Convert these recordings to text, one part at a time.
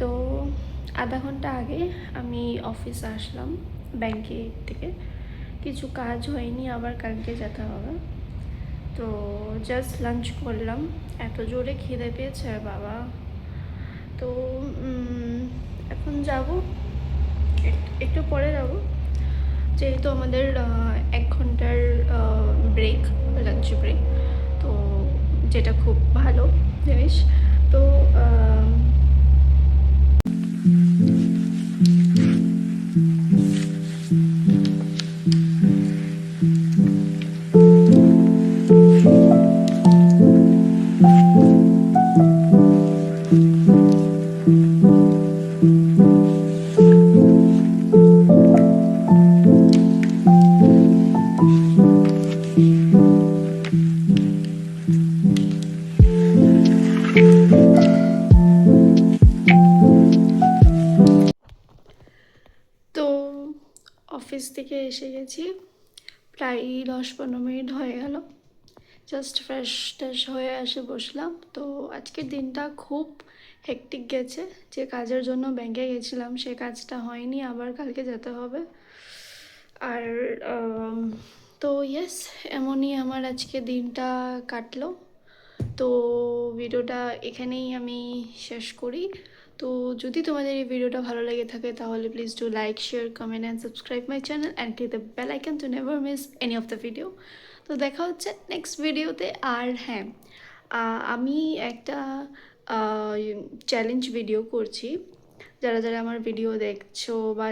তো আধা ঘন্টা আগে আমি অফিসে আসলাম ব্যাংকে থেকে। কিছু কাজ হয়নি, আবার কালকে যেতে হবে। তো জাস্ট লাঞ্চ করলাম, এত জোরে খিদে পেয়েছে বাবা। তো এখন যাব, একটু পরে যাব, যেহেতু আমাদের 1 ঘন্টার ব্রেক, লাঞ্চ ব্রেক। তো যেটা খুব ভালো জিনিস। তো তো অফিস থেকে এসে গেছি, প্রায় 10-15 মিনিট হয়ে গেল। জাস্ট ফ্রেশ ট্রেশ হয়ে এসে বসলাম। তো আজকের দিনটা খুব হেক্টিক গেছে। যে কাজের জন্য ব্যাংকে গেছিলাম সে কাজটা হয়নি, আবার কালকে যেতে হবে। আর তো ইয়েস, এমনই আমার আজকে দিনটা কাটলো। তো ভিডিওটা এখানেই আমি শেষ করি। তো যদি তোমাদের এই ভিডিওটা ভালো লেগে থাকে তাহলে please do like, share, comment and subscribe my channel and click the bell icon to never miss any of the video. তো দেখা হচ্ছে নেক্সট ভিডিওতে। আর হ্যাঁ, আমি একটা চ্যালেঞ্জ ভিডিও করছি। যারা যারা আমার ভিডিও দেখছো বা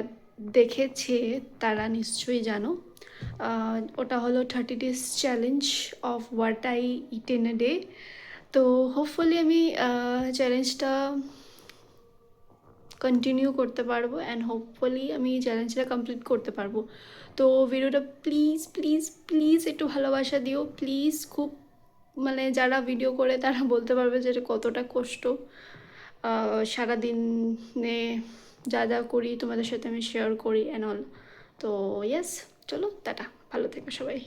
দেখেছে তারা নিশ্চয়ই জানো। ওটা হলো 30 days challenge of what I it in a day. তো হোপফুলি আমি চ্যালেঞ্জটা কন্টিনিউ করতে পারবো অ্যান্ড হোপফুলি আমি চ্যালেঞ্জটা কমপ্লিট করতে পারবো। তো ভিডিওটা প্লিজ প্লিজ প্লিজ একটু ভালোবাসা দিও প্লিজ। খুব মানে যারা ভিডিও করে তারা বলতে পারবে যে এটা কতটা কষ্ট। সারাদিনে যা যা করি তোমাদের সাথে আমি শেয়ার করি অ্যান্ড অল। তো ইয়েস, চলো টাটা, ভালো থেকো সবাই।